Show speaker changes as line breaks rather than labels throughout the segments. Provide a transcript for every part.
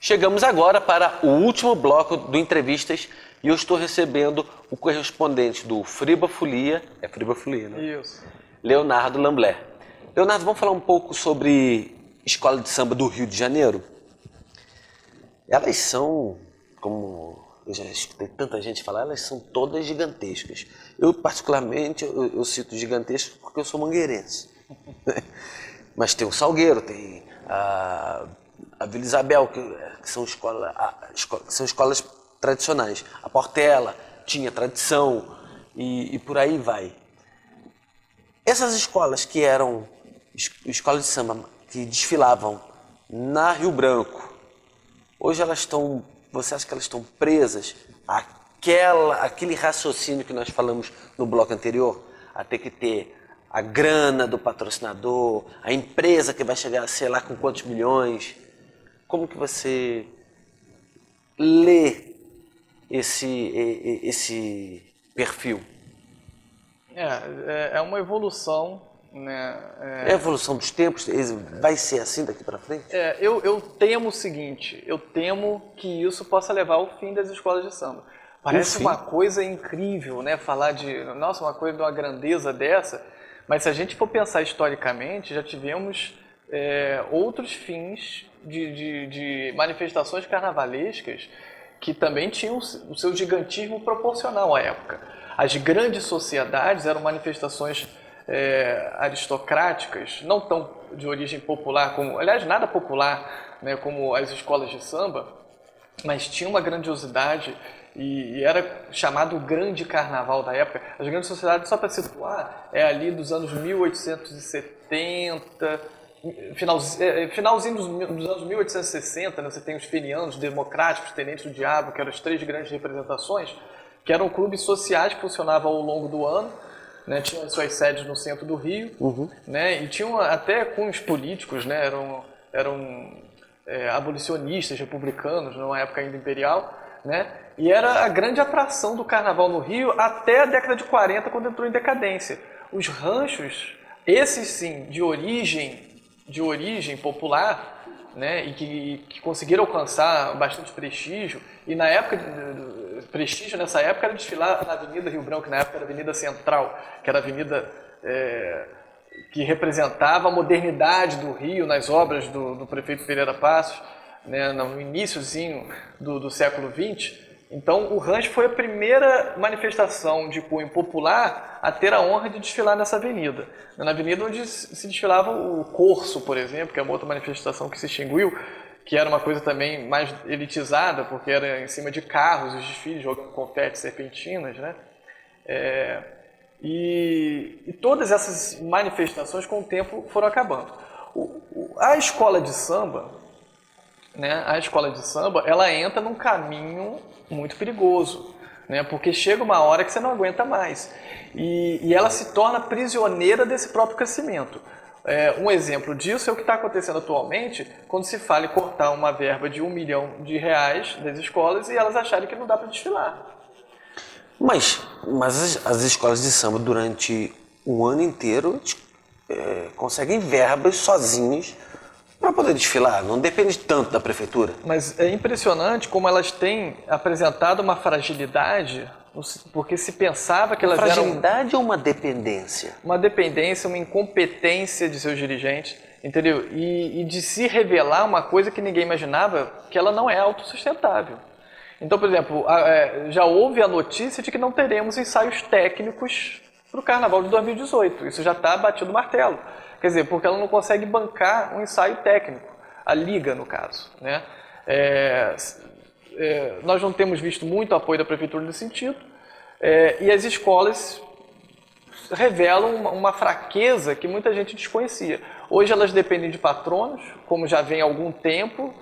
Chegamos agora para o último bloco do Entrevistas e eu estou recebendo o correspondente do Friba Folia, é Friba Folia, né?
Isso.
Leonardo Lamblé. Leonardo, vamos falar um pouco sobre escola de samba do Rio de Janeiro? Elas são, como eu já escutei tanta gente falar, elas são todas gigantescas. Eu, particularmente, eu cito gigantescas porque eu sou mangueirense. Mas tem o Salgueiro, tem a Vila Isabel, que são escolas tradicionais. A Portela tinha tradição e por aí vai. Essas escolas que eram escolas de samba que desfilavam na Rio Branco, hoje elas estão, você acha que elas estão presas àquele raciocínio que nós falamos no bloco anterior, a ter que ter a grana do patrocinador, a empresa que vai chegar a sei lá com quantos milhões? Como que você lê esse perfil?
É uma evolução, né?
É a evolução dos tempos? Vai ser assim daqui para frente?
Eu temo o seguinte, eu temo que isso possa levar ao fim das escolas de samba. Parece uma coisa incrível, né? Falar de, nossa, uma coisa de uma grandeza dessa, mas se a gente for pensar historicamente, já tivemos outros fins de manifestações carnavalescas que também tinham o seu gigantismo proporcional à época. As grandes sociedades eram manifestações aristocráticas, não tão de origem popular, como, aliás, nada popular, né, como as escolas de samba, mas tinha uma grandiosidade e era chamado o grande carnaval da época. As grandes sociedades, só para situar, é ali dos anos 1870, finalzinho dos anos 1860, né, você tem os fenianos, democráticos, tenentes do diabo, que eram as três grandes representações, que eram clubes sociais que funcionavam ao longo do ano, né, tinham suas sedes no centro do Rio, né, e tinham até cunhos políticos, né, eram abolicionistas, republicanos, numa época ainda imperial, né, e era a grande atração do carnaval no Rio até a década de 40, quando entrou em decadência. Os ranchos, esses sim, de origem popular, né, e que conseguiram alcançar bastante prestígio, e na época, prestígio nessa época era desfilar na Avenida Rio Branco, que na época era a Avenida Central, que era a avenida que representava a modernidade do Rio nas obras do prefeito Pereira Passos, né, no iniciozinho do século XX. Então, o rancho foi a primeira manifestação de cunho popular a ter a honra de desfilar nessa avenida. Na avenida onde se desfilava o Corso, por exemplo, que é uma outra manifestação que se extinguiu, que era uma coisa também mais elitizada, porque era em cima de carros, os desfiles, jogando confete, serpentinas, né? E todas essas manifestações, com o tempo, foram acabando. A escola de samba, né, ela entra num caminho muito perigoso, né, porque chega uma hora que você não aguenta mais e ela se torna prisioneira desse próprio crescimento. Um exemplo disso é o que está acontecendo atualmente quando se fala em cortar uma verba de R$1 milhão das escolas e elas acharem que não dá para desfilar.
Mas as escolas de samba durante um ano inteiro conseguem verbas sozinhas para poder desfilar, não depende tanto da prefeitura.
Mas é impressionante como elas têm apresentado uma fragilidade, porque se pensava que elas eram...
Fragilidade ou uma dependência?
Uma dependência, uma incompetência de seus dirigentes, entendeu? E de se revelar uma coisa que ninguém imaginava, que ela não é autossustentável. Então, por exemplo, já houve a notícia de que não teremos ensaios técnicos para o Carnaval de 2018. Isso já está batido no martelo. Quer dizer, porque ela não consegue bancar um ensaio técnico, a Liga, no caso, né? Nós não temos visto muito apoio da Prefeitura nesse sentido, e as escolas revelam uma fraqueza que muita gente desconhecia. Hoje elas dependem de patronos, como já vem há algum tempo,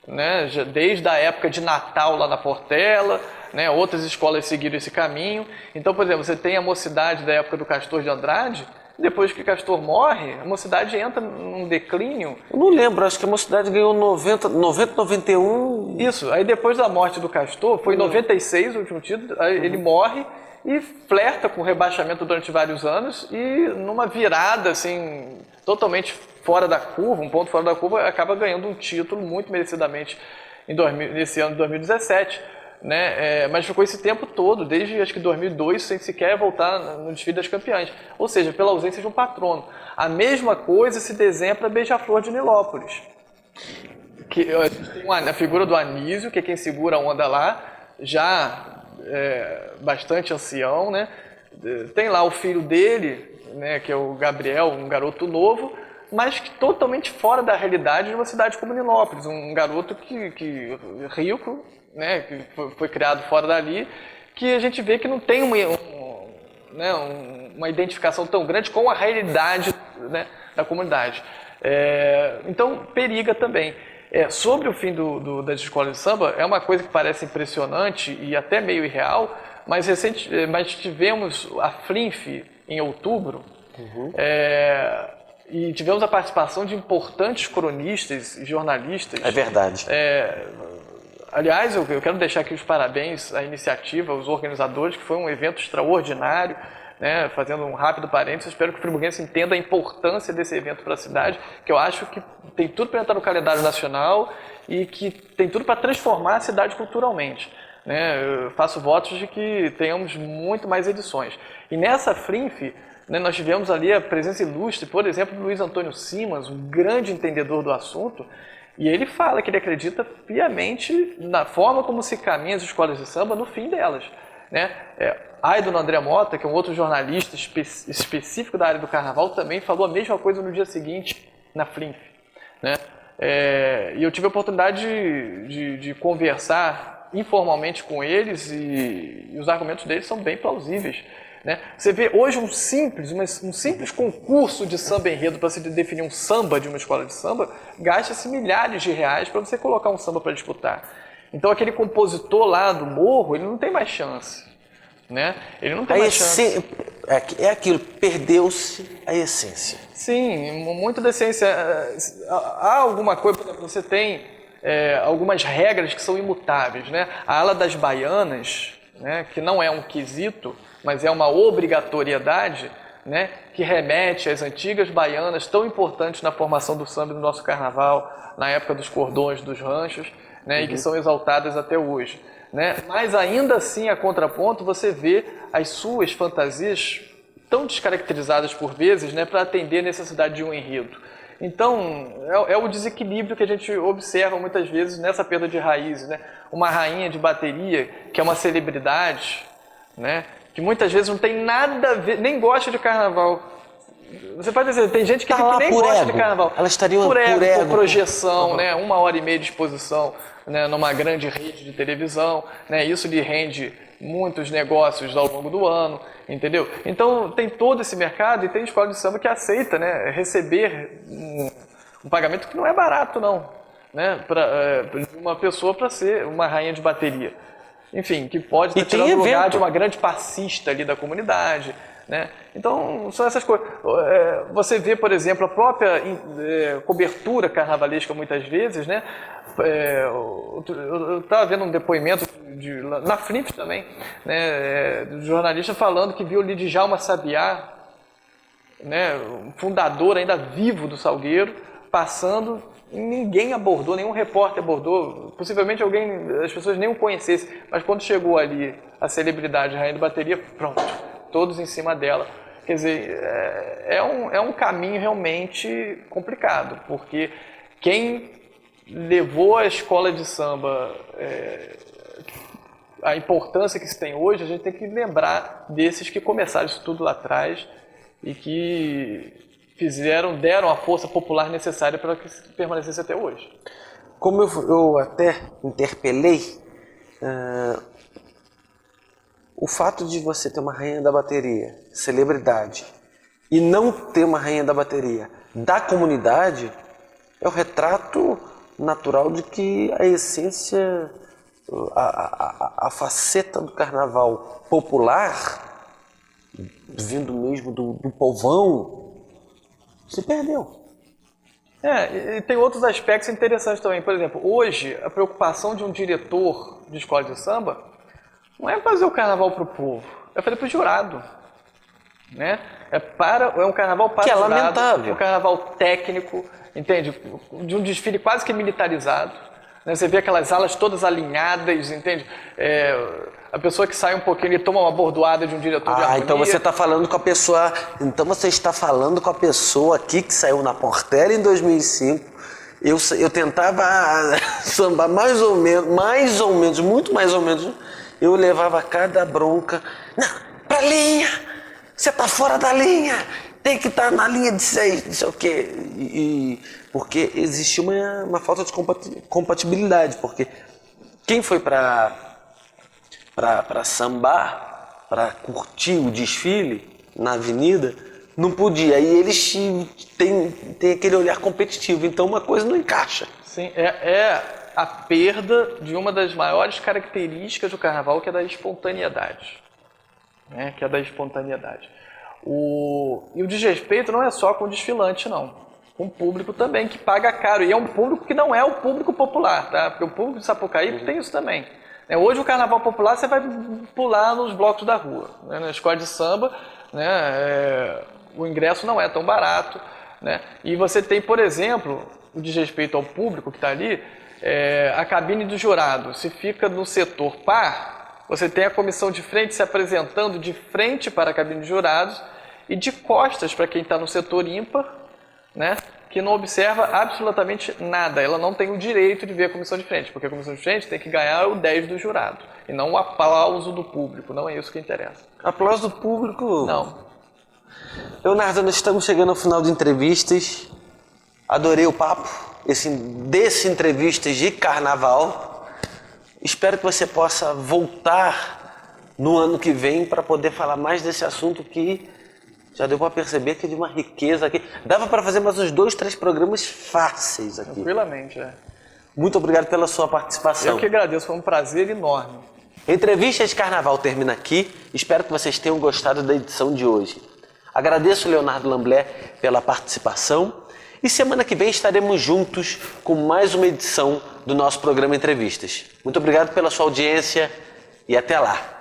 né? Desde a época de Natal lá na Portela, né? Outras escolas seguiram esse caminho. Então, por exemplo, você tem a Mocidade da época do Castor de Andrade. Depois que Castor morre, a Mocidade entra num declínio.
Eu não lembro, acho que a Mocidade ganhou 90, 91...
Isso, aí depois da morte do Castor, foi em 96 o último título, aí ele morre e flerta com o rebaixamento durante vários anos e numa virada assim, totalmente fora da curva, um ponto fora da curva, acaba ganhando um título muito merecidamente nesse ano de 2017, né? Mas ficou esse tempo todo, desde acho que 2002, sem sequer voltar no desfile das campeãs, ou seja, pela ausência de um patrono. A mesma coisa se desenha para Beija-Flor de Nilópolis, que a gente tem a figura do Anísio, que é quem segura a onda lá, já bastante ancião, né? Tem lá o filho dele, né, que é o Gabriel, um garoto novo, mas que totalmente fora da realidade de uma cidade como Nilópolis, um garoto que rico, né, que foi criado fora dali, que a gente vê que não tem uma identificação tão grande com a realidade, né, da comunidade. Então, periga também. Sobre o fim das escolas de samba, é uma coisa que parece impressionante e até meio irreal, mas tivemos a FLINF em outubro, e tivemos a participação de importantes cronistas e jornalistas.
É verdade.
Aliás, eu quero deixar aqui os parabéns à iniciativa, aos organizadores, que foi um evento extraordinário, né? Fazendo um rápido parênteses, espero que o friburguense entenda a importância desse evento para a cidade, que eu acho que tem tudo para entrar no calendário nacional e que tem tudo para transformar a cidade culturalmente, né? Eu faço votos de que tenhamos muito mais edições. E nessa FLINF, né, nós tivemos ali a presença ilustre, por exemplo, do Luiz Antônio Simas, um grande entendedor do assunto, e ele fala que ele acredita piamente na forma como se caminham as escolas de samba no fim delas, né? Aidon André Mota, que é um outro jornalista específico da área do carnaval, também falou a mesma coisa no dia seguinte na FLINF, né? E eu tive a oportunidade de conversar informalmente com eles e os argumentos deles são bem plausíveis, né? Você vê hoje um simples concurso de samba enredo para se definir um samba de uma escola de samba, gasta-se milhares de reais para você colocar um samba para disputar. Então aquele compositor lá do morro, ele não tem mais chance, né? Ele não tem mais chance.
É aquilo, perdeu-se a essência.
Sim, muito da essência. Há alguma coisa, por exemplo, você tem algumas regras que são imutáveis, né? A ala das baianas, né, que não é um quesito, mas é uma obrigatoriedade, né, que remete às antigas baianas tão importantes na formação do samba e do nosso carnaval, na época dos cordões, dos ranchos, né, e que são exaltadas até hoje, né? Mas ainda assim, a contraponto, você vê as suas fantasias tão descaracterizadas por vezes, né, para atender a necessidade de um enredo. Então, é o desequilíbrio que a gente observa muitas vezes nessa perda de raízes, né? Uma rainha de bateria, que é uma celebridade, né, que muitas vezes não tem nada a ver, nem gosta de carnaval. Você pode dizer, tem gente que nem gosta de carnaval.
Elas estariam
por ego, por projeção, né? 1h30 de exposição, né? Numa grande rede de televisão, né? Isso lhe rende muitos negócios ao longo do ano, entendeu? Então tem todo esse mercado e tem escola de samba que aceita, né, receber um pagamento que não é barato não, né, para uma pessoa para ser uma rainha de bateria. Enfim, que pode estar tirando o lugar de uma grande passista ali da comunidade, né? Então, são essas coisas. Você vê, por exemplo, a própria cobertura carnavalesca muitas vezes, né? Eu estava vendo um depoimento na FLINF também, né, do jornalista falando que viu o Djalma Sabiá, né, um fundador ainda vivo do Salgueiro, passando. Ninguém abordou, nenhum repórter abordou, possivelmente as pessoas nem o conhecessem, mas quando chegou ali a celebridade rainha de bateria, pronto, todos em cima dela. Quer dizer, é um caminho realmente complicado, porque quem levou a escola de samba a importância que se tem hoje, a gente tem que lembrar desses que começaram isso tudo lá atrás e que deram a força popular necessária para que permanecesse até hoje.
Como eu até interpelei, o fato de você ter uma rainha da bateria, celebridade, e não ter uma rainha da bateria da comunidade, é o retrato natural de que a essência, a faceta do carnaval popular, vindo mesmo do povão, se perdeu.
E tem outros aspectos interessantes também. Por exemplo, hoje, a preocupação de um diretor de escola de samba não é fazer o carnaval para o povo, é fazer para o jurado, né? É um carnaval para o jurado,
lamentável.
um carnaval técnico, entende? De um desfile quase que militarizado, né? Você vê aquelas alas todas alinhadas, entende? A pessoa que sai um pouquinho, ele toma uma bordoada de um diretor de harmonia.
Então você está falando com a pessoa... Então você está falando com a pessoa aqui que saiu na Portela em 2005. Eu tentava sambar mais ou menos, muito mais ou menos. Eu levava cada bronca. Não, pra linha! Você tá fora da linha! Tem que estar na linha de 6, não sei o quê. Porque existia uma falta de compatibilidade. Porque quem foi para sambar, para curtir o desfile na avenida, não podia. E eles têm aquele olhar competitivo. Então uma coisa não encaixa.
Sim, é a perda de uma das maiores características do carnaval, que é da espontaneidade. Né? Que é da espontaneidade. E o desrespeito não é só com o desfilante, não. Com o público também, que paga caro. E é um público que não é o público popular, tá? Porque o público de Sapucaí tem isso também. Hoje o carnaval popular você vai pular nos blocos da rua. Né? Na escola de samba, né? O ingresso não é tão barato. Né? E você tem, por exemplo, o desrespeito ao público que está ali, a cabine do jurado. Se fica no setor par, você tem a comissão de frente se apresentando de frente para a cabine de jurados e de costas para quem está no setor ímpar, né? Que não observa absolutamente nada. Ela não tem o direito de ver a comissão de frente, porque a comissão de frente tem que ganhar o 10 do jurado, e não o aplauso do público. Não é isso que interessa.
Aplauso do público?
Não.
Leonardo, nós estamos chegando ao final de entrevistas. Adorei o papo, desse entrevistas de carnaval. Espero que você possa voltar no ano que vem para poder falar mais desse assunto que já deu para perceber que é de uma riqueza aqui. Dava para fazer mais uns 2, 3 programas fáceis aqui.
Tranquilamente,
Muito obrigado pela sua participação.
Eu que agradeço, foi um prazer enorme.
Entrevista de Carnaval termina aqui. Espero que vocês tenham gostado da edição de hoje. Agradeço o Leonardo Lamblé pela participação. E semana que vem estaremos juntos com mais uma edição do nosso programa Entrevistas. Muito obrigado pela sua audiência e até lá.